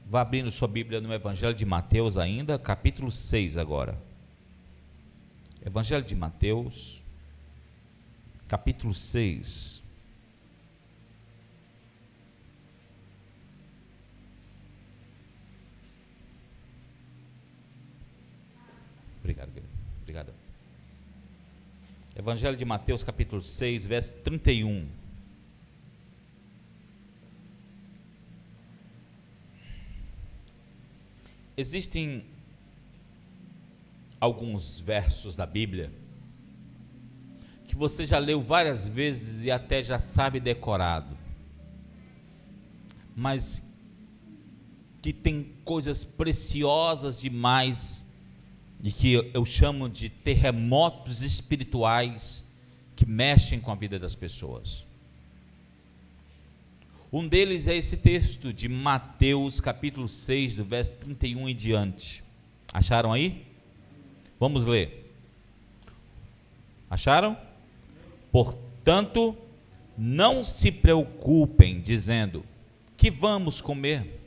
Vá abrindo sua Bíblia no Evangelho de Mateus ainda, capítulo 6 agora. Evangelho de Mateus, capítulo 6. Obrigado, querido. Obrigado. Evangelho de Mateus, capítulo 6, verso 31. Existem alguns versos da Bíblia que você já leu várias vezes e até já sabe decorado, mas que tem coisas preciosas demais e que eu chamo de terremotos espirituais que mexem com a vida das pessoas. Um deles é esse texto de Mateus capítulo 6, do verso 31 em diante. Acharam aí? Vamos ler. Acharam? Portanto, não se preocupem dizendo: que vamos comer?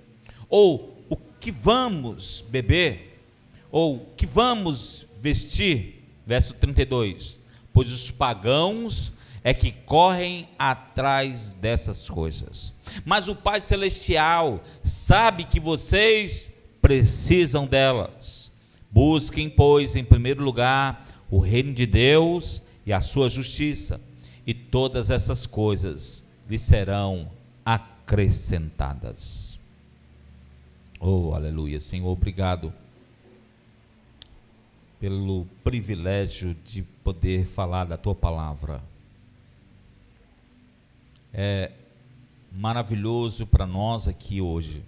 Ou o que vamos beber? Ou que vamos vestir? Verso 32. Pois os pagãos é que correm atrás dessas coisas. Mas o Pai Celestial sabe que vocês precisam delas. Busquem, pois, em primeiro lugar o reino de Deus e a sua justiça, e todas essas coisas lhe serão acrescentadas. Oh, aleluia. Senhor, obrigado pelo privilégio de poder falar da tua palavra. É maravilhoso para nós aqui hoje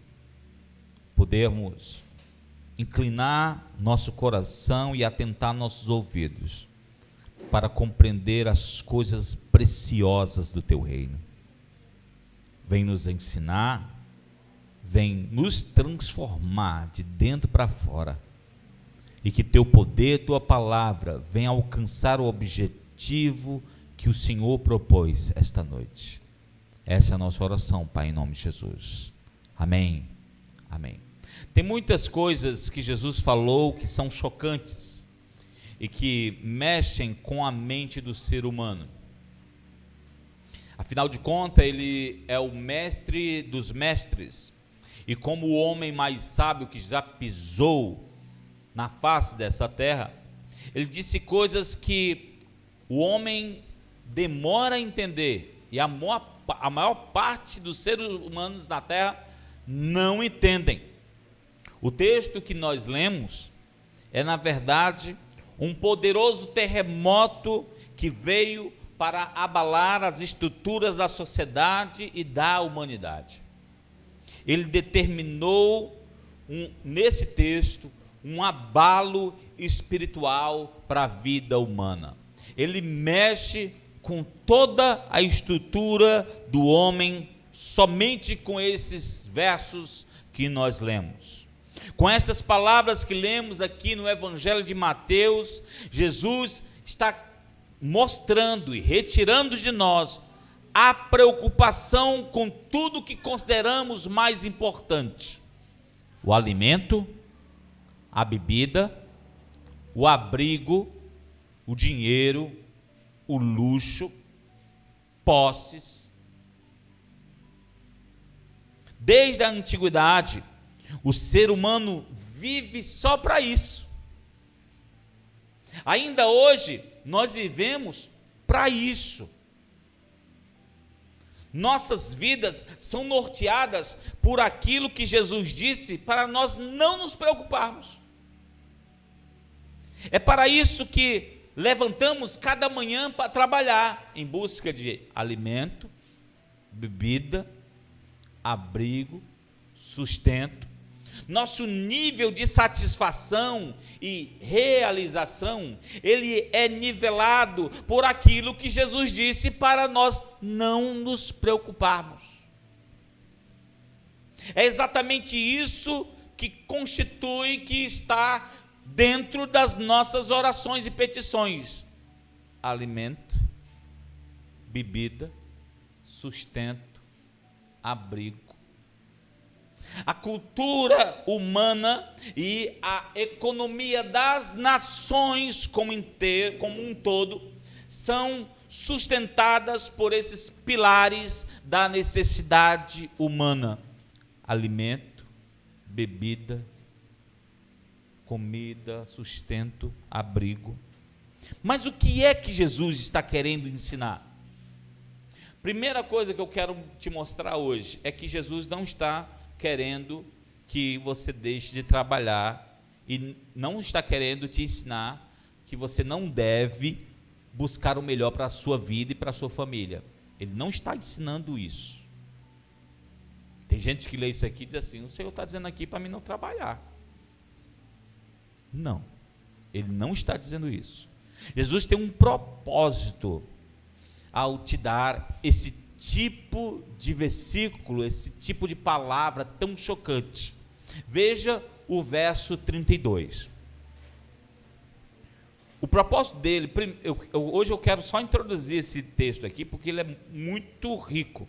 podermos inclinar nosso coração e atentar nossos ouvidos para compreender as coisas preciosas do teu reino. Vem nos ensinar, vem nos transformar de dentro para fora, e que teu poder, tua palavra venha alcançar o objetivo que o Senhor propôs esta noite. Essa é a nossa oração, Pai, em nome de Jesus. Amém. Amém. Tem muitas coisas que Jesus falou que são chocantes e que mexem com a mente do ser humano. Afinal de contas, ele é o mestre dos mestres, e como o homem mais sábio que já pisou na face dessa terra, ele disse coisas que o homem demora a entender, e a maior parte dos seres humanos na terra não entendem. O texto que nós lemos é, na verdade, um poderoso terremoto que veio para abalar as estruturas da sociedade e da humanidade. Ele determinou, nesse texto, um abalo espiritual para a vida humana. Ele mexe com toda a estrutura do homem, somente com esses versos que nós lemos. Com estas palavras que lemos aqui no Evangelho de Mateus, Jesus está mostrando e retirando de nós a preocupação com tudo que consideramos mais importante: o alimento, a bebida, o abrigo, o dinheiro, o luxo, posses. Desde a antiguidade, o ser humano vive só para isso. Ainda hoje, nós vivemos para isso. Nossas vidas são norteadas por aquilo que Jesus disse para nós não nos preocuparmos. É para isso que levantamos cada manhã para trabalhar, em busca de alimento, bebida, abrigo, sustento. Nosso nível de satisfação e realização, ele é nivelado por aquilo que Jesus disse para nós não nos preocuparmos. É exatamente isso que constitui, que está dentro das nossas orações e petições: alimento, bebida, sustento, abrigo. A cultura humana e a economia das nações como um todo são sustentadas por esses pilares da necessidade humana: alimento, bebida, comida, sustento, abrigo. Mas o que é que Jesus está querendo ensinar? Primeira coisa que eu quero te mostrar hoje é que Jesus não está querendo que você deixe de trabalhar e não está querendo te ensinar que você não deve buscar o melhor para a sua vida e para a sua família. Ele não está ensinando isso. Tem gente que lê isso aqui e diz assim: o Senhor está dizendo aqui para mim não trabalhar. Não, Ele não está dizendo isso. Jesus tem um propósito ao te dar esse tipo de versículo, esse tipo de palavra tão chocante. Veja o verso 32. O propósito dele, hoje eu quero só introduzir esse texto aqui, porque ele é muito rico.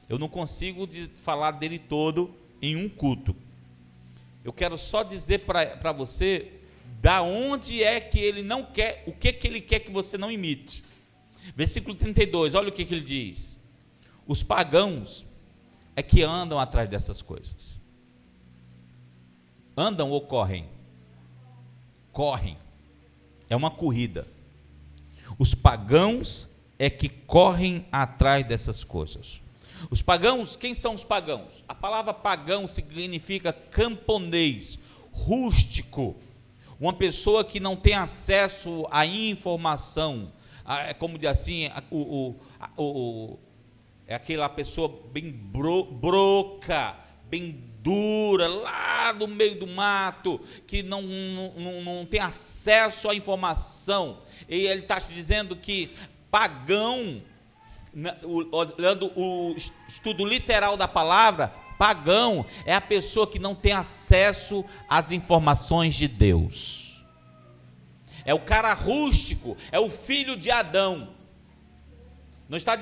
Eu não consigo falar dele todo em um culto. Eu quero só dizer para você da onde é que ele não quer, o que ele quer que você não imite. Versículo 32, olha o que ele diz: os pagãos é que andam atrás dessas coisas. Andam ou correm? Correm. É uma corrida. Os pagãos é que correm atrás dessas coisas. Os pagãos, quem são os pagãos? A palavra pagão significa camponês, rústico, uma pessoa que não tem acesso à informação, como diz assim, é aquela pessoa bem broca, bem dura, lá no meio do mato, que não tem acesso à informação. E ele está dizendo que pagão, olhando o estudo literal da palavra, pagão é a pessoa que não tem acesso às informações de Deus. É o cara rústico, é o filho de Adão. Não está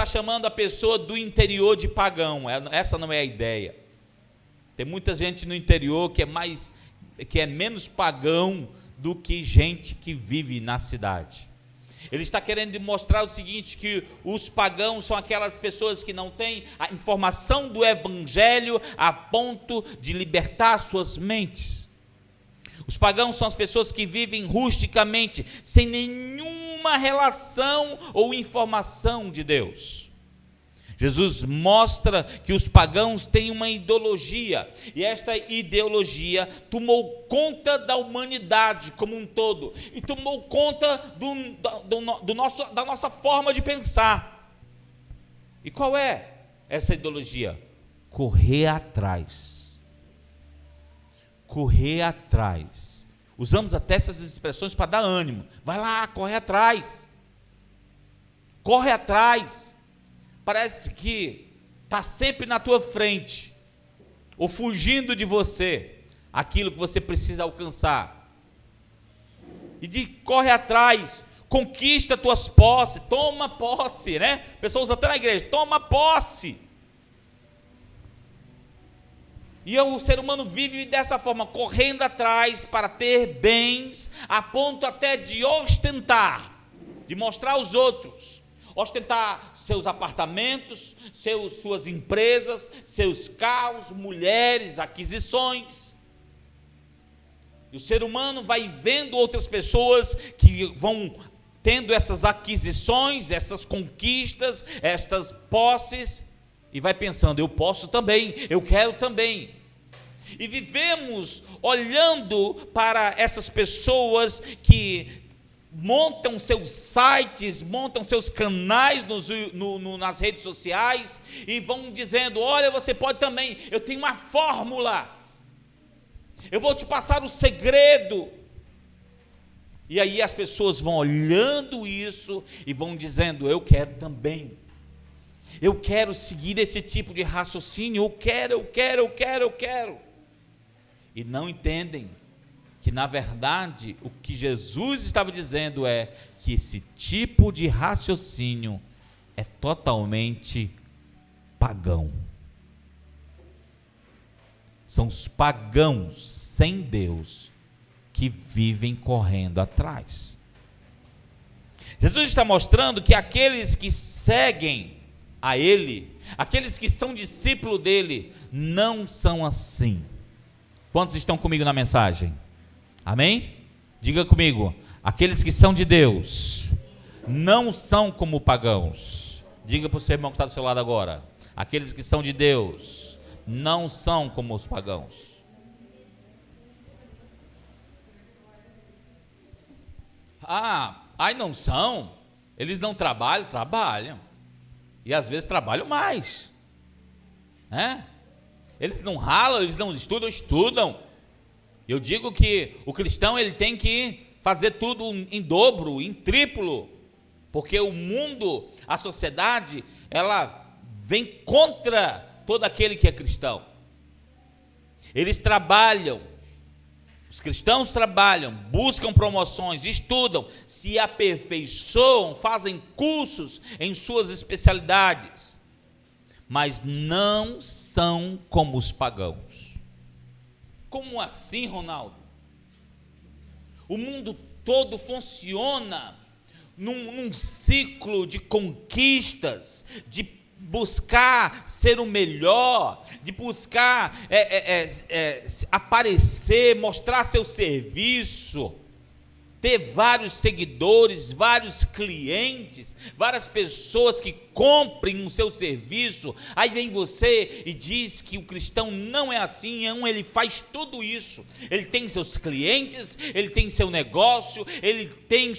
chamando a pessoa do interior de pagão. Essa não é a ideia. Tem muita gente no interior que é menos pagão do que gente que vive na cidade. Ele está querendo mostrar o seguinte, que os pagãos são aquelas pessoas que não têm a informação do evangelho a ponto de libertar suas mentes. Os pagãos são as pessoas que vivem rusticamente, sem nenhuma relação ou informação de Deus. Jesus mostra que os pagãos têm uma ideologia, e esta ideologia tomou conta da humanidade como um todo, e tomou conta da nossa forma de pensar. E qual é essa ideologia? Correr atrás. Correr atrás. Usamos até essas expressões para dar ânimo. Vai lá, corre atrás. Corre atrás. Parece que está sempre na tua frente, ou fugindo de você, aquilo que você precisa alcançar. E corre atrás, conquista tuas posses, toma posse, né? Pessoas até na igreja, toma posse. E o ser humano vive dessa forma, correndo atrás para ter bens, a ponto até de ostentar, de mostrar aos outros, ostentar seus apartamentos, suas empresas, seus carros, mulheres, aquisições. E o ser humano vai vendo outras pessoas que vão tendo essas aquisições, essas conquistas, essas posses, e vai pensando: eu posso também, eu quero também. E vivemos olhando para essas pessoas que montam seus sites, montam seus canais nas redes sociais, e vão dizendo: olha, você pode também, eu tenho uma fórmula, eu vou te passar o segredo. E aí as pessoas vão olhando isso e vão dizendo: eu quero também. Eu quero seguir esse tipo de raciocínio, eu quero. E não entendem que, na verdade, o que Jesus estava dizendo é que esse tipo de raciocínio é totalmente pagão. São os pagãos sem Deus que vivem correndo atrás. Jesus está mostrando que aqueles que seguem a Ele, aqueles que são discípulos dele, não são assim. Quantos estão comigo na mensagem? Amém? Diga comigo, aqueles que são de Deus, não são como pagãos. Diga para o seu irmão que está do seu lado agora, aqueles que são de Deus, não são como os pagãos. Não são, eles não trabalham, trabalham, e às vezes trabalham mais, né? Eles não ralam, eles não estudam, estudam. Eu digo que o cristão ele tem que fazer tudo em dobro, em triplo, porque o mundo, a sociedade, ela vem contra todo aquele que é cristão. Eles trabalham, os cristãos trabalham, buscam promoções, estudam, se aperfeiçoam, fazem cursos em suas especialidades, mas não são como os pagãos. Como assim, Ronaldo? O mundo todo funciona num ciclo de conquistas, de buscar ser o melhor, de buscar aparecer, mostrar seu serviço, ter vários seguidores, vários clientes, várias pessoas que comprem o seu serviço. Aí vem você e diz que o cristão não é assim. Ele faz tudo isso, ele tem seus clientes, ele tem seu negócio, ele tem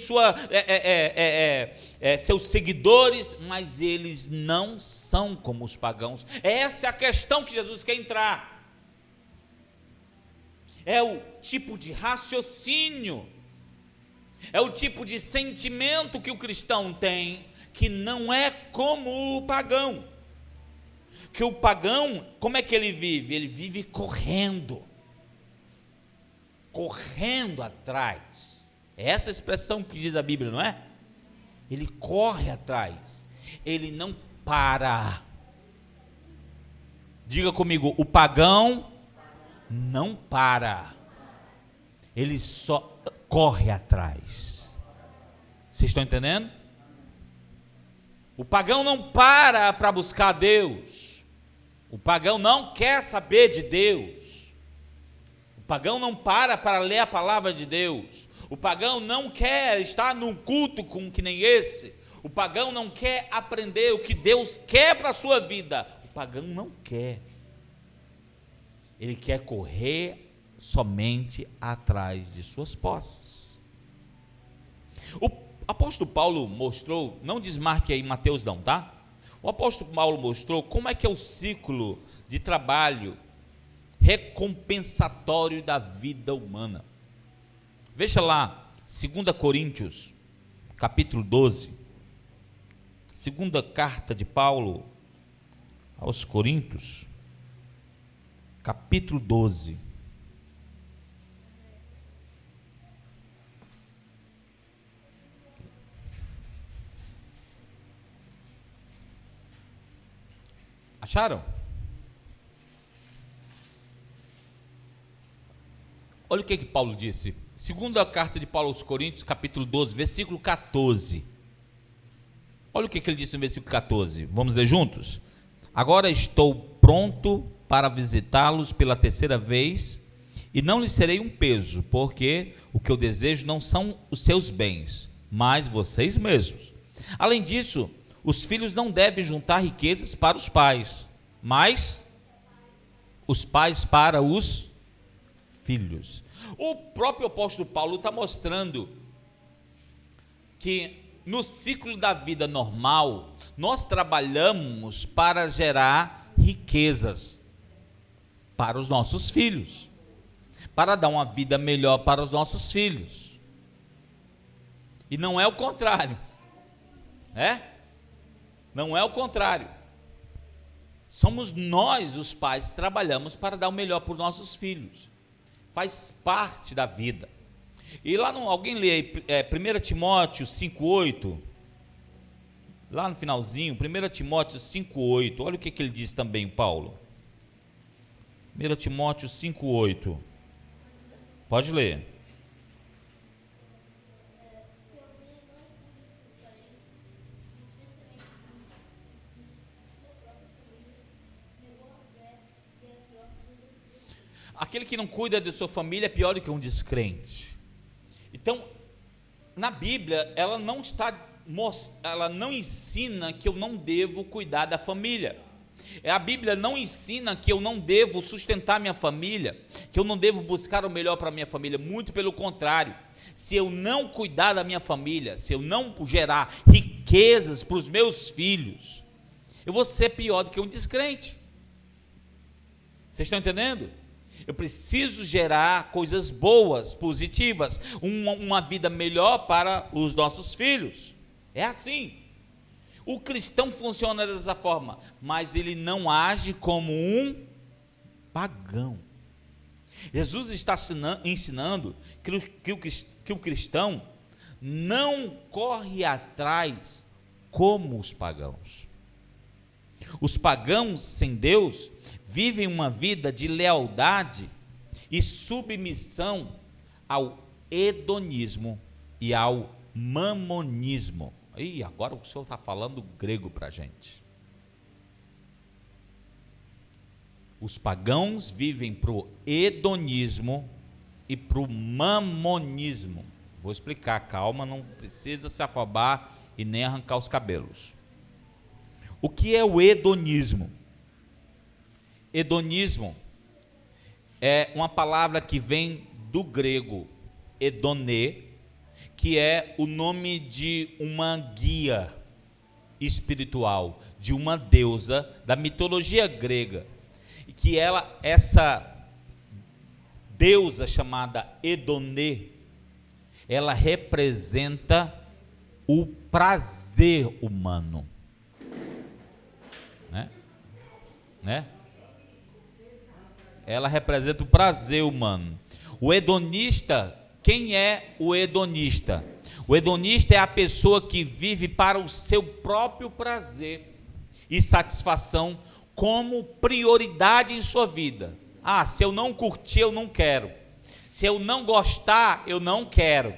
seus seguidores, mas eles não são como os pagãos. Essa é a questão que Jesus quer entrar. É o tipo de raciocínio, é o tipo de sentimento que o cristão tem, que não é como o pagão. Que o pagão, como é que ele vive? Ele vive correndo atrás. É essa expressão que diz a Bíblia, não é? Ele corre atrás, ele não para. Diga comigo, o pagão não para, ele só corre atrás. Vocês estão entendendo? O pagão não para buscar Deus. O pagão não quer saber de Deus. O pagão não para ler a palavra de Deus. O pagão não quer estar num culto que nem esse. O pagão não quer aprender o que Deus quer para a sua vida. O pagão não quer. Ele quer correr somente atrás de suas posses. O apóstolo Paulo mostrou, não desmarque aí Mateus não, tá? O apóstolo Paulo mostrou como é que é o ciclo de trabalho recompensatório da vida humana. Veja lá, 2 Coríntios, capítulo 12, segunda carta de Paulo aos Coríntios, capítulo 12. Acharam? Olha o que Paulo disse. Segunda carta de Paulo aos Coríntios, capítulo 12, versículo 14. Olha o que ele disse no versículo 14. Vamos ler juntos? Agora estou pronto para visitá-los pela terceira vez, e não lhes serei um peso, porque o que eu desejo não são os seus bens, mas vocês mesmos. Além disso, os filhos não devem juntar riquezas para os pais, mas os pais para os filhos. O próprio apóstolo Paulo está mostrando que no ciclo da vida normal, nós trabalhamos para gerar riquezas para os nossos filhos, para dar uma vida melhor para os nossos filhos. E não é o contrário, não é o contrário. Somos nós, os pais, que trabalhamos para dar o melhor para os nossos filhos. Faz parte da vida. E lá, alguém lê aí, 1 Timóteo 5,8, lá no finalzinho, 1 Timóteo 5,8, olha o que ele diz também, Paulo. 1 Timóteo 5,8. Pode ler. Aquele que não cuida de sua família é pior do que um descrente. Então, na Bíblia, ela não ensina que eu não devo cuidar da família. A Bíblia não ensina que eu não devo sustentar minha família, que eu não devo buscar o melhor para a minha família. Muito pelo contrário. Se eu não cuidar da minha família, se eu não gerar riquezas para os meus filhos, eu vou ser pior do que um descrente. Vocês estão entendendo? Eu preciso gerar coisas boas, positivas, uma vida melhor para os nossos filhos. É assim. O cristão funciona dessa forma, mas ele não age como um pagão. Jesus está ensinando que o cristão não corre atrás como os pagãos. Os pagãos sem Deus vivem uma vida de lealdade e submissão ao hedonismo e ao mamonismo. E agora o senhor está falando grego para a gente. Os pagãos vivem para o hedonismo e para o mamonismo. Vou explicar, calma, não precisa se afobar e nem arrancar os cabelos. O que é o hedonismo? Hedonismo é uma palavra que vem do grego hedonê, que é o nome de uma guia espiritual, de uma deusa da mitologia grega, que essa deusa chamada Hedonê, ela representa o prazer humano, né? Ela representa o prazer humano. O hedonista, quem é o hedonista? O hedonista é a pessoa que vive para o seu próprio prazer e satisfação como prioridade em sua vida. Se eu não curtir, eu não quero. Se eu não gostar, eu não quero.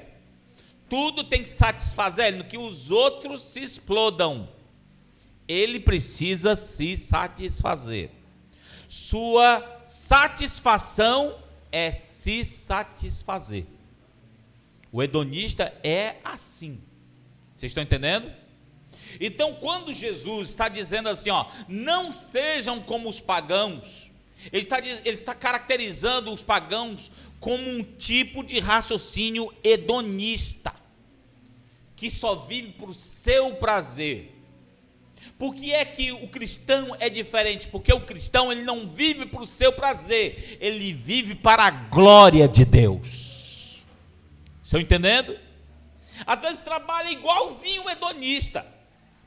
Tudo tem que satisfazer ele, que os outros se explodam. Ele precisa se satisfazer. Sua satisfação é se satisfazer. O hedonista é assim. Vocês estão entendendo? Então, quando Jesus está dizendo assim, não sejam como os pagãos, ele está caracterizando os pagãos como um tipo de raciocínio hedonista, que só vive por seu prazer. Por que é que o cristão é diferente? Porque o cristão, ele não vive para o seu prazer, ele vive para a glória de Deus. Estão entendendo? Às vezes trabalha igualzinho o hedonista,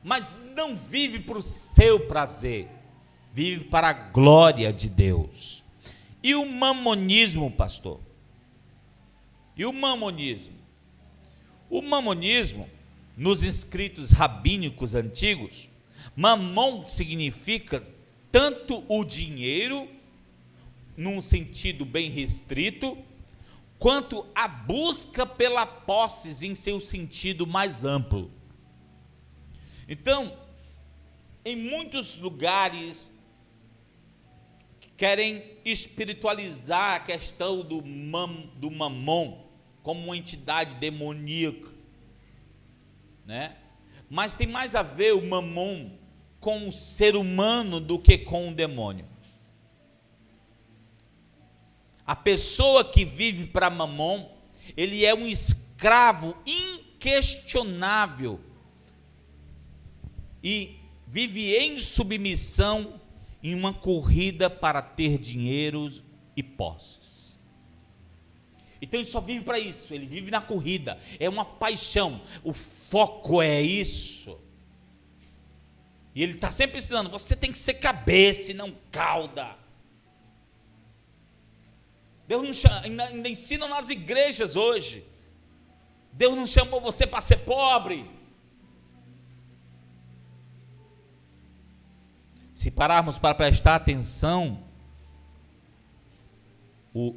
mas não vive para o seu prazer, vive para a glória de Deus. E o mamonismo, pastor? E o mamonismo? O mamonismo, nos escritos rabínicos antigos, mamon significa tanto o dinheiro, num sentido bem restrito, quanto a busca pela posse em seu sentido mais amplo. Então, em muitos lugares, querem espiritualizar a questão do mamon como uma entidade demoníaca, né? Mas tem mais a ver o mamon com o ser humano do que com o demônio. A pessoa que vive para mamon, ele é um escravo inquestionável e vive em submissão em uma corrida para ter dinheiro e posses. Então ele só vive para isso, ele vive na corrida, é uma paixão, o foco é isso. E ele está sempre ensinando, você tem que ser cabeça e não cauda. Deus não chama, ainda ensina nas igrejas hoje, Deus não chamou você para ser pobre. Se pararmos para prestar atenção,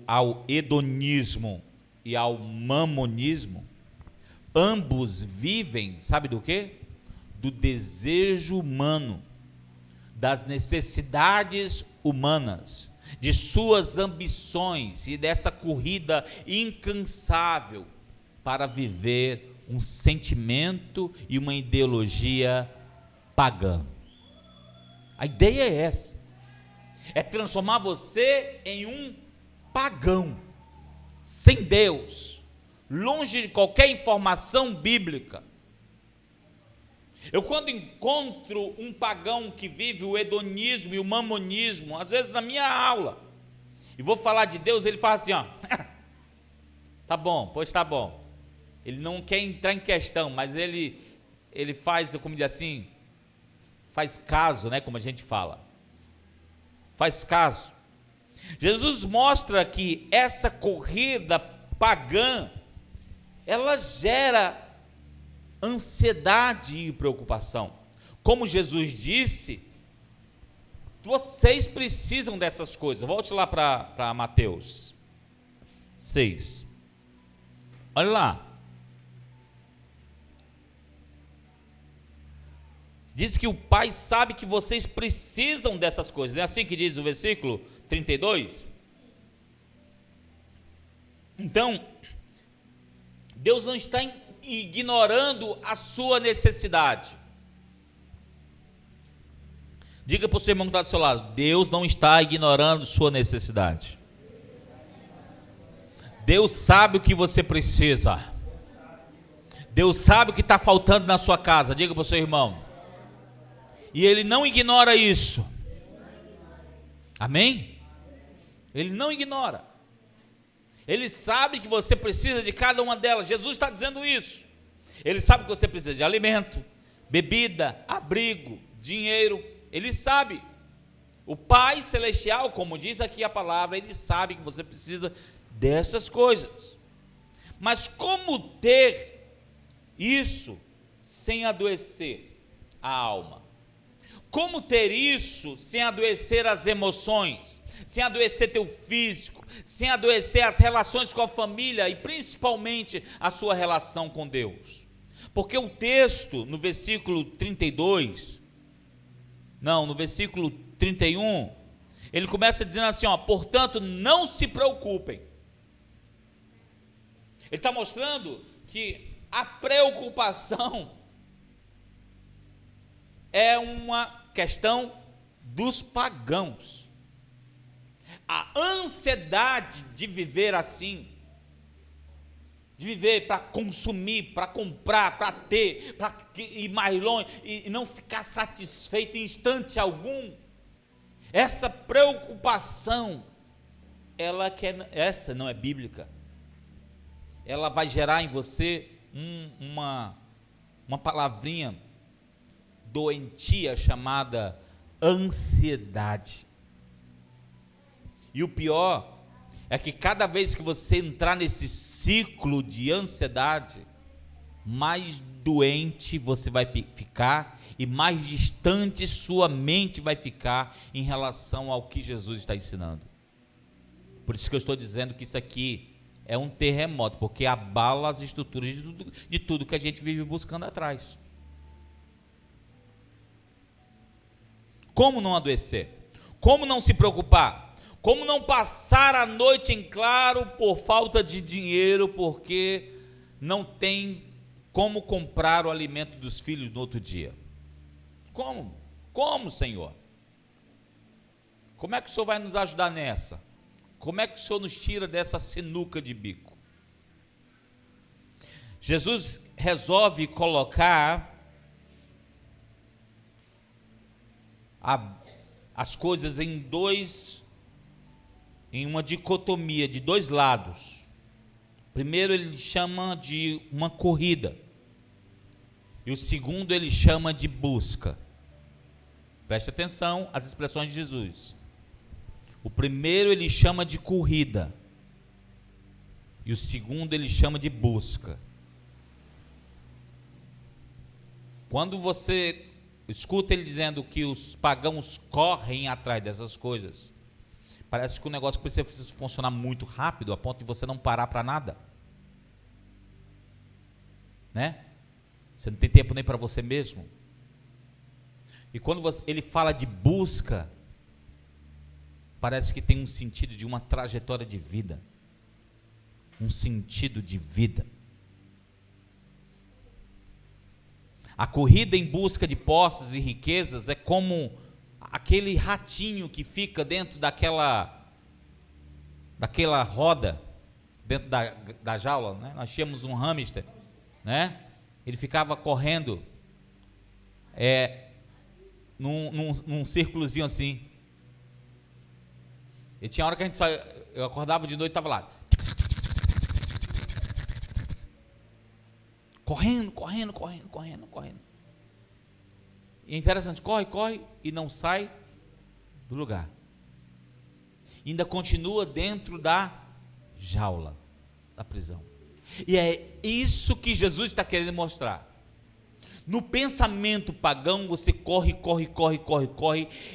ao hedonismo e ao mamonismo, ambos vivem, sabe do quê? Do desejo humano, das necessidades humanas, de suas ambições e dessa corrida incansável para viver um sentimento e uma ideologia pagã. A ideia é essa, é transformar você em um pagão, sem Deus, longe de qualquer informação bíblica. Eu, quando encontro um pagão que vive o hedonismo e o mamonismo, às vezes na minha aula, e vou falar de Deus, ele fala assim, ó, tá bom, pois tá bom. Ele não quer entrar em questão, mas ele faz, como diz assim, faz caso, né, como a gente fala. Faz caso. Jesus mostra que essa corrida pagã, ela gera ansiedade e preocupação. Como Jesus disse, vocês precisam dessas coisas. Volte lá para Mateus 6. Olha lá. Diz que o Pai sabe que vocês precisam dessas coisas. Não é assim que diz o versículo 32? Então, Deus não está ignorando a sua necessidade. Diga para o seu irmão que está do seu lado: Deus não está ignorando sua necessidade. Deus sabe o que você precisa. Deus sabe o que está faltando na sua casa. Diga para o seu irmão. E Ele não ignora isso. Amém? Ele não ignora. Ele sabe que você precisa de cada uma delas. Jesus está dizendo isso. Ele sabe que você precisa de alimento, bebida, abrigo, dinheiro. Ele sabe. O Pai Celestial, como diz aqui a palavra, Ele sabe que você precisa dessas coisas. Mas como ter isso sem adoecer a alma? Como ter isso sem adoecer as emoções, sem adoecer teu físico, sem adoecer as relações com a família e principalmente a sua relação com Deus? Porque o texto no versículo 32, no versículo 31, ele começa dizendo assim, portanto não se preocupem. Ele está mostrando que a preocupação é uma questão dos pagãos. A ansiedade de viver assim, de viver para consumir, para comprar, para ter, para ir mais longe e não ficar satisfeito em instante algum, essa preocupação, essa não é bíblica. Ela vai gerar em você uma palavrinha doentia chamada ansiedade. E o pior é que cada vez que você entrar nesse ciclo de ansiedade, mais doente você vai ficar e mais distante sua mente vai ficar em relação ao que Jesus está ensinando. Por isso que eu estou dizendo que isso aqui é um terremoto, porque abala as estruturas de tudo que a gente vive buscando atrás. Como não adoecer? Como não se preocupar? Como não passar a noite em claro por falta de dinheiro, porque não tem como comprar o alimento dos filhos no outro dia? Como? Como, Senhor? Como é que o Senhor vai nos ajudar nessa? Como é que o Senhor nos tira dessa sinuca de bico? Jesus resolve colocar as coisas em uma dicotomia de dois lados. Primeiro ele chama de uma corrida, e o segundo ele chama de busca. Preste atenção às expressões de Jesus. O primeiro ele chama de corrida, e o segundo ele chama de busca. Quando você escuta ele dizendo que os pagãos correm atrás dessas coisas, Parece que o negócio precisa funcionar muito rápido, a ponto de você não parar para nada. Né? Você não tem tempo nem para você mesmo. E quando ele fala de busca, parece que tem um sentido de uma trajetória de vida. Um sentido de vida. A corrida em busca de posses e riquezas é como aquele ratinho que fica dentro daquela roda, dentro da jaula, né? Nós tínhamos um hamster, né? Ele ficava correndo num círculozinho assim. E tinha hora que eu acordava de noite e estava lá, correndo. E é interessante, corre e não sai do lugar. E ainda continua dentro da jaula, da prisão. E é isso que Jesus está querendo mostrar. No pensamento pagão, você corre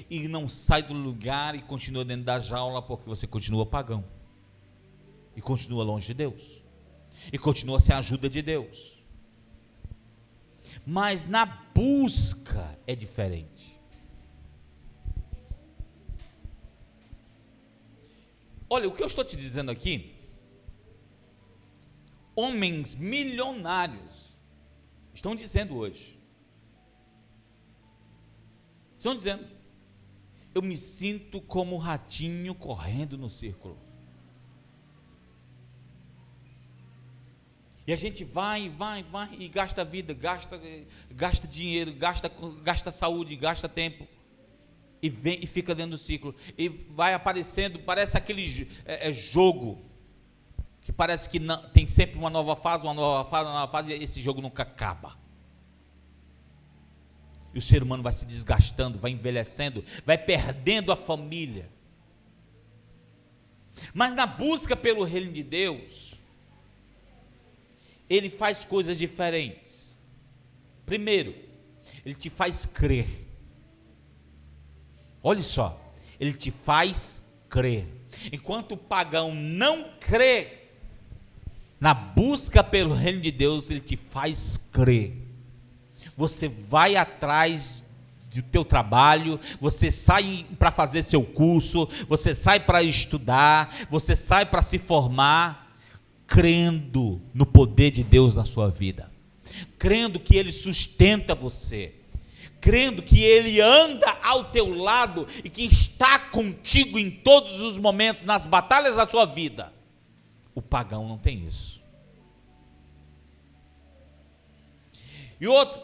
e não sai do lugar e continua dentro da jaula, porque você continua pagão. E continua longe de Deus. E continua sem a ajuda de Deus. Mas na busca é diferente. Olha, o que eu estou te dizendo aqui, homens milionários estão dizendo hoje, eu me sinto como um ratinho correndo no círculo. E a gente vai e gasta vida, gasta dinheiro, gasta saúde, gasta tempo, e vem e fica dentro do ciclo, e vai aparecendo, parece aquele jogo, que parece que não, tem sempre uma nova fase, e esse jogo nunca acaba. E o ser humano vai se desgastando, vai envelhecendo, vai perdendo a família. Mas na busca pelo reino de Deus, ele faz coisas diferentes. Primeiro, ele te faz crer. Olha só, ele te faz crer. Enquanto o pagão não crê, na busca pelo reino de Deus, ele te faz crer. Você vai atrás do teu trabalho, você sai para fazer seu curso, você sai para estudar, você sai para se formar, crendo no poder de Deus na sua vida, crendo que Ele sustenta você, crendo que Ele anda ao teu lado e que está contigo em todos os momentos, nas batalhas da sua vida. O pagão não tem isso. E outro,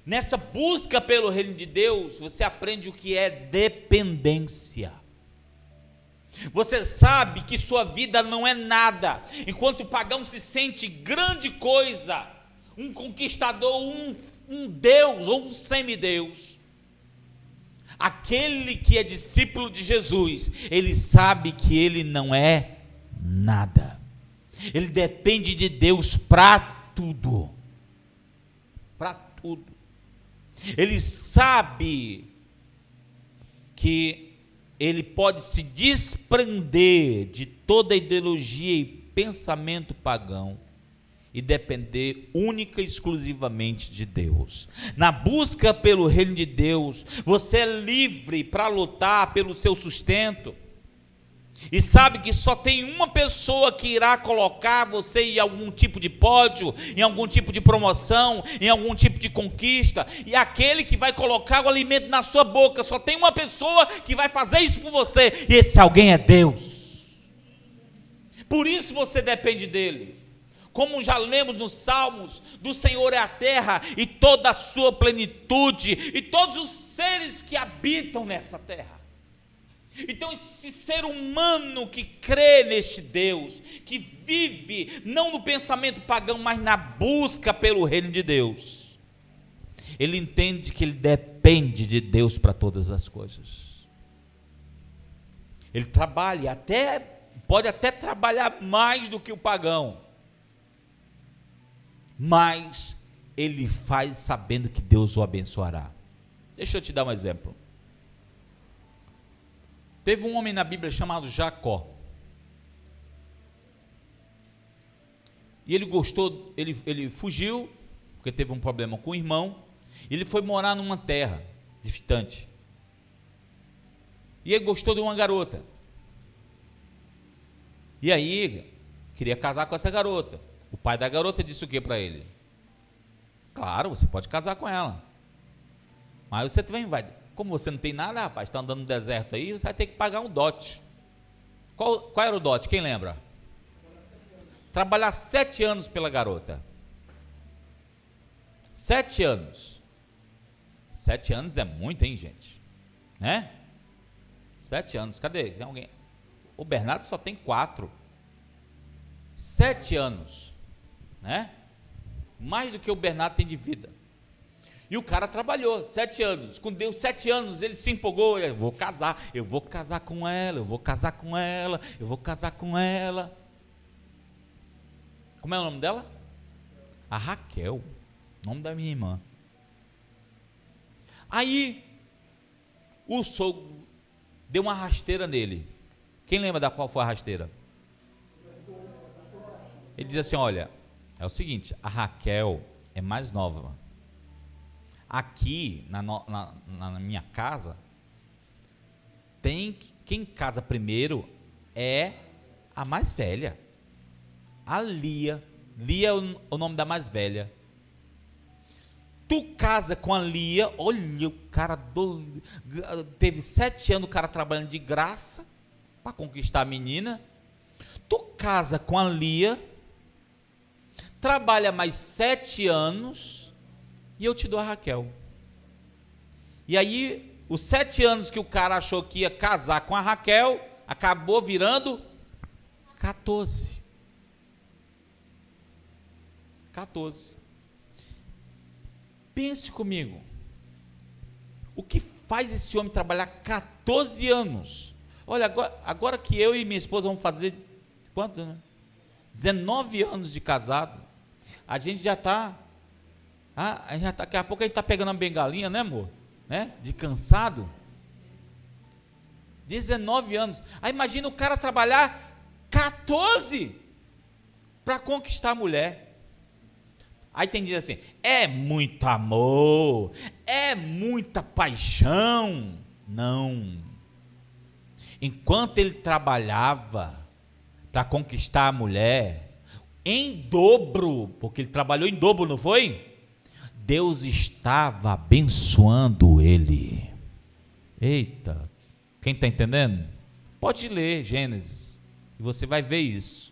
nessa busca pelo reino de Deus, você aprende o que é dependência. Você sabe que sua vida não é nada, enquanto o pagão se sente grande coisa, um conquistador, um Deus ou um semideus. Aquele que é discípulo de Jesus, ele sabe que ele não é nada, ele depende de Deus para tudo, ele sabe que ele pode se desprender de toda ideologia e pensamento pagão e depender única e exclusivamente de Deus. Na busca pelo reino de Deus, você é livre para lutar pelo seu sustento, e sabe que só tem uma pessoa que irá colocar você em algum tipo de pódio, em algum tipo de promoção, em algum tipo de conquista, e aquele que vai colocar o alimento na sua boca, só tem uma pessoa que vai fazer isso por você, e esse alguém é Deus. Por isso você depende dele. Como já lemos nos Salmos, do Senhor é a terra e toda a sua plenitude, e todos os seres que habitam nessa terra. Então esse ser humano que crê neste Deus, que vive não no pensamento pagão, mas na busca pelo reino de Deus, ele entende que ele depende de Deus para todas as coisas. Ele trabalha, pode até trabalhar mais do que o pagão, mas ele faz sabendo que Deus o abençoará. Deixa eu te dar um exemplo. Teve um homem na Bíblia chamado Jacó. E ele gostou, ele fugiu, porque teve um problema com o irmão. Ele foi morar numa terra distante. E ele gostou de uma garota. E aí, queria casar com essa garota. O pai da garota disse o que para ele? Claro, você pode casar com ela. Mas você também vai. Como você não tem nada, rapaz, está andando no deserto aí, você vai ter que pagar um dote. Qual era o dote? Quem lembra? Trabalhar 7 anos pela garota. 7 anos. 7 anos é muito, hein, gente? Né? 7 anos. Cadê? Tem alguém? O Bernardo só tem 4. 7 anos. Né? Mais do que o Bernardo tem de vida. E o cara trabalhou 7 anos. Quando deu 7 anos, ele se empolgou. Eu vou casar com ela, eu vou casar com ela, eu vou casar com ela. Como é o nome dela? A Raquel, nome da minha irmã. Aí, o sogro deu uma rasteira nele. Quem lembra da qual foi a rasteira? Ele diz assim, olha, é o seguinte, a Raquel é mais nova. Aqui, na minha casa, quem casa primeiro é a mais velha. A Lia. Lia é o nome da mais velha. Tu casa com a Lia, olha o cara doido, teve 7 anos o cara trabalhando de graça para conquistar a menina. Tu casa com a Lia, trabalha mais 7 anos e eu te dou a Raquel. E aí, os 7 anos que o cara achou que ia casar com a Raquel, acabou virando 14. 14. Pense comigo. O que faz esse homem trabalhar 14 anos? Olha, agora que eu e minha esposa vamos fazer quantos anos? 19 anos de casado. A gente já está. Daqui a pouco a gente está pegando uma bengalinha, né, amor? Né? De cansado. 19 anos. Aí imagina o cara trabalhar 14 para conquistar a mulher. Aí tem diz assim, é muito amor, é muita paixão. Não. Enquanto ele trabalhava para conquistar a mulher, em dobro, porque ele trabalhou em dobro, não foi? Deus estava abençoando ele. Eita, quem está entendendo? Pode ler Gênesis, e você vai ver isso.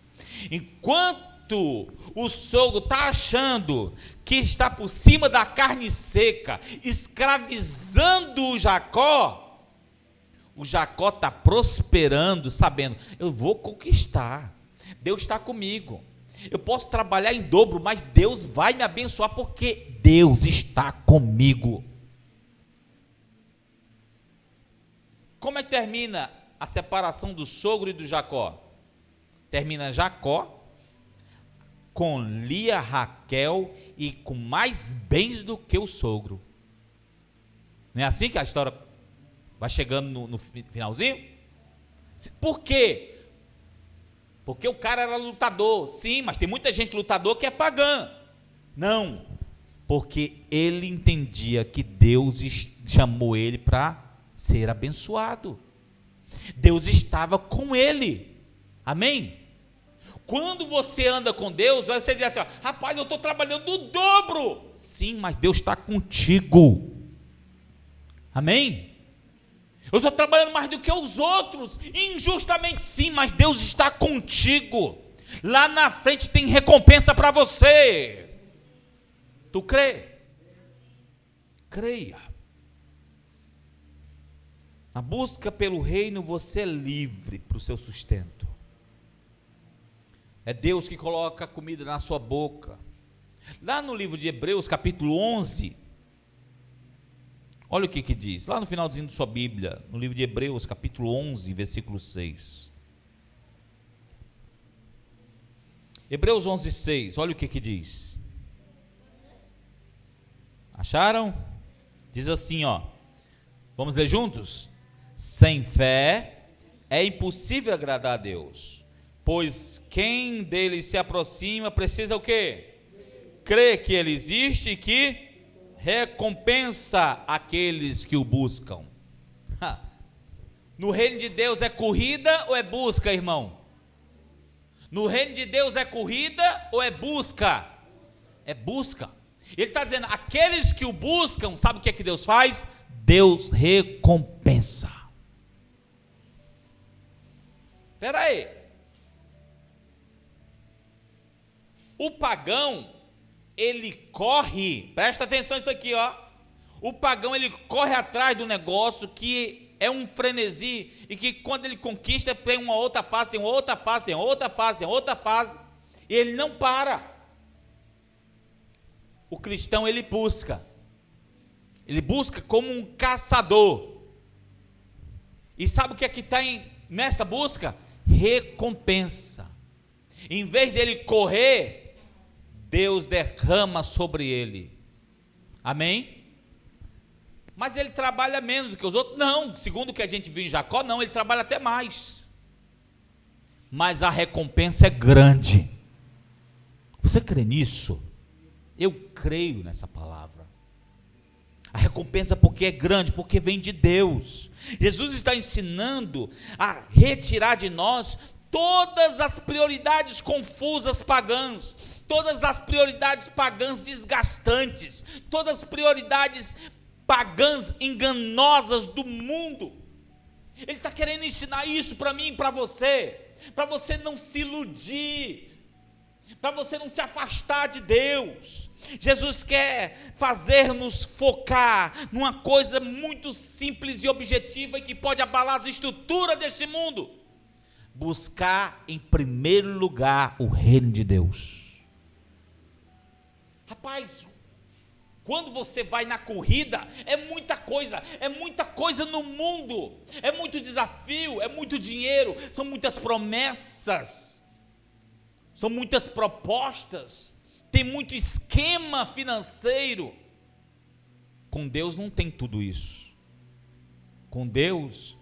Enquanto o sogro está achando que está por cima da carne seca, escravizando o Jacó está prosperando, sabendo, eu vou conquistar, Deus está comigo, eu posso trabalhar em dobro, mas Deus vai me abençoar, porque Deus está comigo. Como é que termina a separação do sogro e do Jacó? Termina Jacó com Lia, Raquel e com mais bens do que o sogro. Não é assim que a história vai chegando no finalzinho? Por quê? Porque o cara era lutador, sim, mas tem muita gente lutador que é pagã. Não, porque ele entendia que Deus chamou ele para ser abençoado. Deus estava com ele. Amém? Quando você anda com Deus, você diz assim, ó, rapaz, eu estou trabalhando o dobro. Sim, mas Deus está contigo. Amém? Eu estou trabalhando mais do que os outros, injustamente sim, mas Deus está contigo. Lá na frente tem recompensa para você. Tu crê? Creia. Na busca pelo reino, você é livre para o seu sustento. É Deus que coloca a comida na sua boca. Lá no livro de Hebreus, capítulo 11, olha o que diz, lá no finalzinho da sua Bíblia, no livro de Hebreus, capítulo 11, versículo 6. Hebreus 11, 6, olha o que diz. Acharam? Diz assim, ó, vamos ler juntos? Sem fé é impossível agradar a Deus, pois quem dele se aproxima precisa o quê? Crer que ele existe e que recompensa aqueles que o buscam. No reino de Deus é corrida ou é busca, irmão? No reino de Deus é corrida ou é busca? É busca. Ele está dizendo, aqueles que o buscam, sabe o que é que Deus faz? Deus recompensa. Espera aí. O pagão, ele corre, presta atenção nisso aqui, ó. O pagão, ele corre atrás do negócio que é um frenesi, e que quando ele conquista, tem uma outra fase, tem outra fase, tem outra fase, tem outra fase, e ele não para. O cristão, ele busca como um caçador, e sabe o que é que está nessa busca? Recompensa. Em vez dele correr, Deus derrama sobre ele, amém? Mas ele trabalha menos do que os outros? Não, segundo o que a gente viu em Jacó, não, ele trabalha até mais, mas a recompensa é grande. Você crê nisso? Eu creio nessa palavra. A recompensa porque é grande, porque vem de Deus. Jesus está ensinando a retirar de nós todas as prioridades confusas pagãs, todas as prioridades pagãs desgastantes, todas as prioridades pagãs enganosas do mundo. Ele está querendo ensinar isso para mim e para você não se iludir, para você não se afastar de Deus. Jesus quer fazer-nos focar numa coisa muito simples e objetiva e que pode abalar as estruturas desse mundo: buscar em primeiro lugar o reino de Deus. Rapaz, quando você vai na corrida, é muita coisa no mundo, é muito desafio, é muito dinheiro, são muitas promessas, são muitas propostas, tem muito esquema financeiro. Com Deus não tem tudo isso. Com Deus,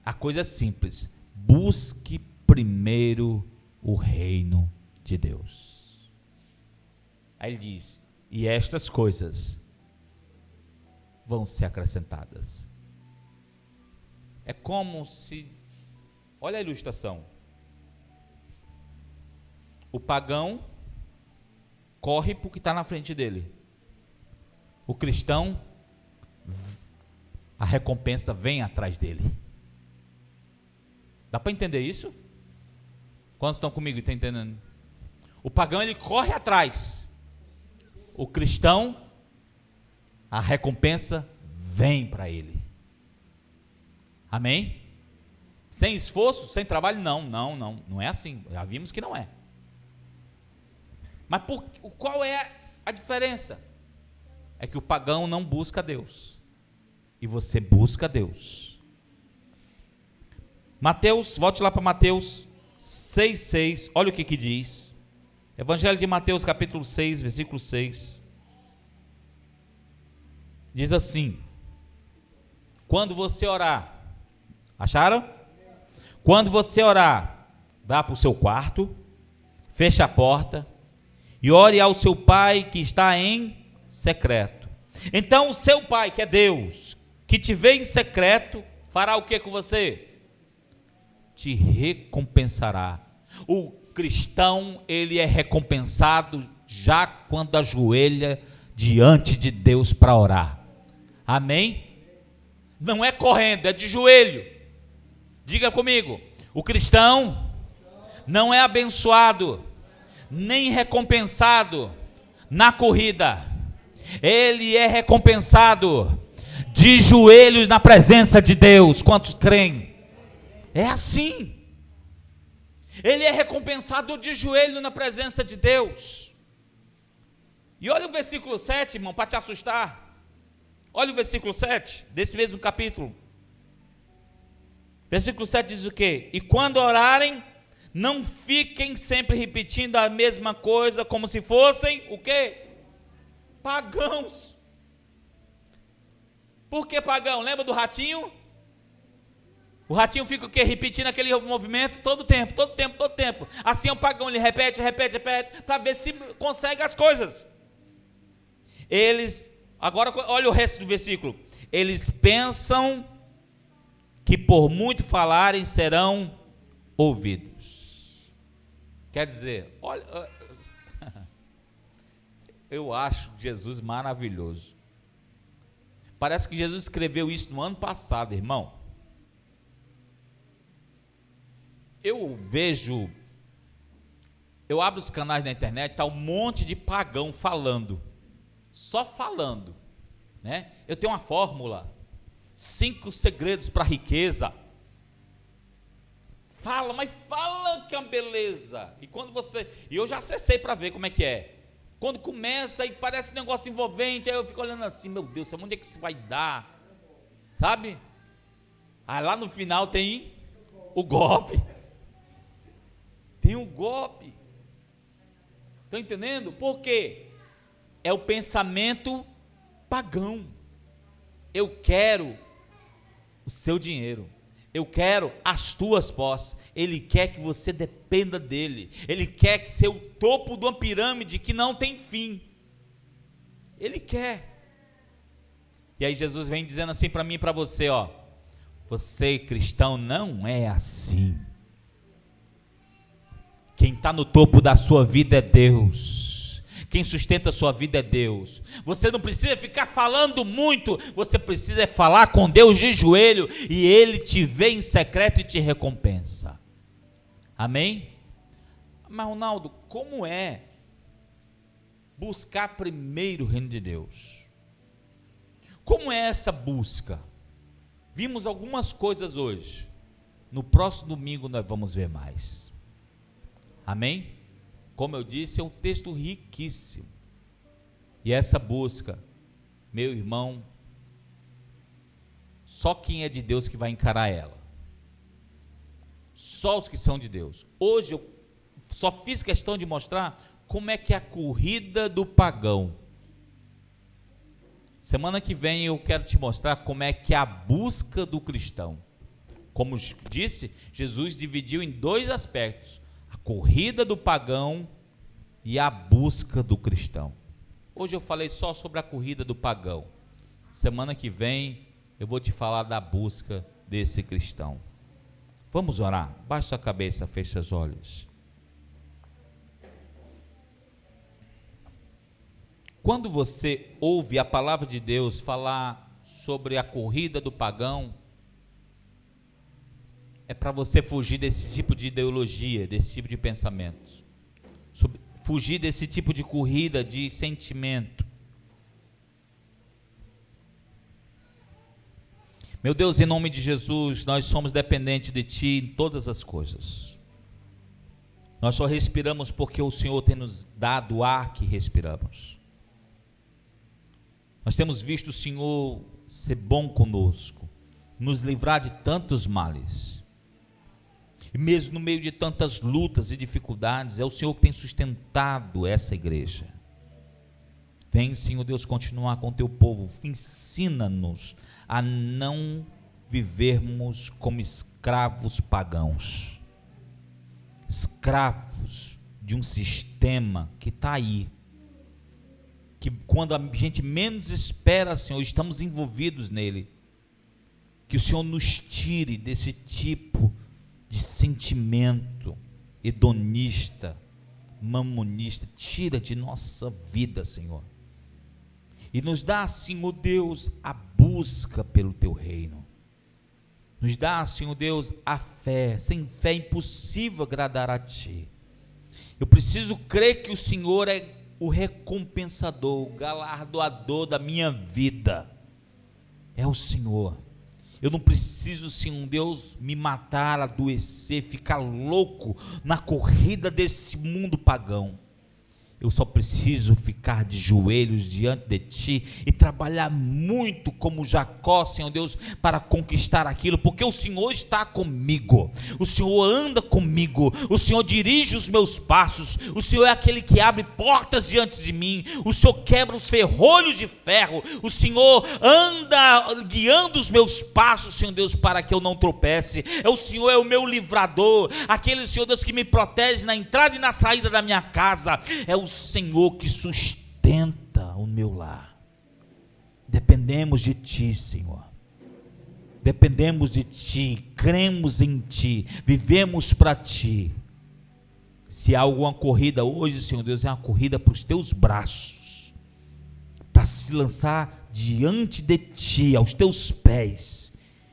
a coisa é simples: busque primeiro o reino de Deus. Aí ele diz: e estas coisas vão ser acrescentadas. É como se, olha a ilustração, o pagão corre porque está na frente dele, o cristão, a recompensa vem atrás dele. Dá para entender isso? Quantos estão comigo e estão entendendo? O pagão, ele corre atrás, o cristão, a recompensa vem para ele. Amém? Sem esforço, sem trabalho? Não é assim, já vimos que não é. Mas qual é a diferença? É que o pagão não busca Deus, e você busca Deus. Mateus, volte lá para Mateus 6,6, olha o que diz. Evangelho de Mateus, capítulo 6, versículo 6. Diz assim: quando você orar, acharam? Quando você orar, vá para o seu quarto, feche a porta e ore ao seu pai que está em secreto. Então o seu pai, que é Deus, que te vê em secreto, fará o que com você? Te recompensará. O cristão, ele é recompensado já quando ajoelha diante de Deus para orar. Amém? Não é correndo, é de joelho. Diga comigo: o cristão não é abençoado nem recompensado na corrida, ele é recompensado de joelhos na presença de Deus. Quantos creem? É assim. Ele é recompensado de joelho na presença de Deus. E olha o versículo 7, irmão, para te assustar. Olha o versículo 7 desse mesmo capítulo. Versículo 7 diz o quê? E quando orarem, não fiquem sempre repetindo a mesma coisa, como se fossem o quê? Pagãos. Por que pagão? Lembra do ratinho? O ratinho fica o quê? Repetindo aquele movimento todo tempo. Assim é o pagão, ele repete, para ver se consegue as coisas. Agora olha o resto do versículo. Eles pensam que por muito falarem serão ouvidos. Quer dizer, olha, eu acho Jesus maravilhoso. Parece que Jesus escreveu isso no ano passado, irmão. Eu abro os canais na internet, está um monte de pagão falando, só falando, né? Eu tenho uma fórmula, 5 segredos para a riqueza. Fala, mas fala que é uma beleza. E eu já acessei para ver como é que é. Quando começa e parece um negócio envolvente, aí eu fico olhando assim, meu Deus, onde é que isso vai dar? Sabe? Aí lá no final tem o golpe. Tem um golpe. Estão entendendo? Por quê? É o pensamento pagão. Eu quero o seu dinheiro. Eu quero as tuas posses. Ele quer que você dependa dele. Ele quer que seja o topo de uma pirâmide que não tem fim. Ele quer. E aí Jesus vem dizendo assim para mim e para você, ó. Você cristão não é assim. Quem está no topo da sua vida é Deus. Quem sustenta a sua vida é Deus. Você não precisa ficar falando muito, você precisa falar com Deus de joelho, e Ele te vê em secreto e te recompensa. Amém? Mas Ronaldo, como é buscar primeiro o reino de Deus? Como é essa busca? Vimos algumas coisas hoje. No próximo domingo nós vamos ver mais. Amém? Como eu disse, é um texto riquíssimo. E essa busca, meu irmão, só quem é de Deus que vai encarar ela. Só os que são de Deus. Hoje eu só fiz questão de mostrar como é que é a corrida do pagão. Semana que vem eu quero te mostrar como é que é a busca do cristão. Como disse, Jesus dividiu em 2 aspectos: a corrida do pagão e a busca do cristão. Hoje eu falei só sobre a corrida do pagão. Semana que vem eu vou te falar da busca desse cristão. Vamos orar? Baixa a cabeça, fecha os olhos. Quando você ouve a palavra de Deus falar sobre a corrida do pagão, é para você fugir desse tipo de ideologia, desse tipo de pensamento, fugir desse tipo de corrida de sentimento. Meu Deus, em nome de Jesus, nós somos dependentes de Ti em todas as coisas. Nós só respiramos porque o Senhor tem nos dado o ar que respiramos. Nós temos visto o Senhor ser bom conosco, nos livrar de tantos males. E mesmo no meio de tantas lutas e dificuldades, é o Senhor que tem sustentado essa igreja. Vem, Senhor Deus, continuar com o teu povo. Ensina-nos a não vivermos como escravos pagãos, escravos de um sistema que está aí, que quando a gente menos espera, Senhor, estamos envolvidos nele. Que o Senhor nos tire desse tipo de sentimento hedonista, mamonista. Tira de nossa vida, Senhor, e nos dá, Senhor Deus, a busca pelo teu reino. Nos dá, Senhor Deus, a fé. Sem fé é impossível agradar a Ti. Eu preciso crer que o Senhor é o recompensador, o galardoador da minha vida. É o Senhor. Eu não preciso, Senhor Deus, me matar, adoecer, ficar louco na corrida desse mundo pagão. Eu só preciso ficar de joelhos diante de Ti e trabalhar muito como Jacó, Senhor Deus, para conquistar aquilo, porque o Senhor está comigo, o Senhor anda comigo, o Senhor dirige os meus passos, o Senhor é aquele que abre portas diante de mim, o Senhor quebra os ferrolhos de ferro, o Senhor anda guiando os meus passos, Senhor Deus, para que eu não tropece. O Senhor é o meu livrador, aquele, Senhor Deus, que me protege na entrada e na saída da minha casa. É o Senhor que sustenta o meu lar. Dependemos de Ti, Senhor, dependemos de Ti, cremos em Ti, vivemos para Ti. Se há alguma corrida hoje, Senhor Deus, é uma corrida para os Teus braços, para se lançar diante de Ti, aos Teus pés,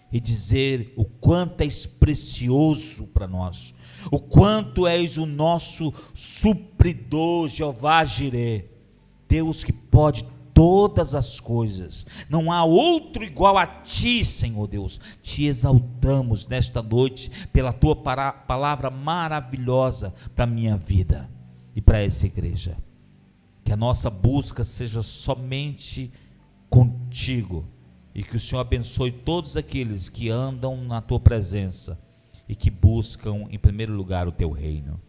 e dizer o quanto és precioso para nós, o quanto és o nosso supridor, Jeová Jireh, Deus que pode todas as coisas, não há outro igual a Ti, Senhor Deus. Te exaltamos nesta noite pela Tua palavra maravilhosa para a minha vida e para essa igreja. Que a nossa busca seja somente contigo, e que o Senhor abençoe todos aqueles que andam na Tua presença e que buscam em primeiro lugar o Teu reino.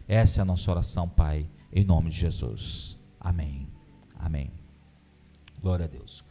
Essa é a nossa oração, Pai, em nome de Jesus. Amém. Amém. Glória a Deus.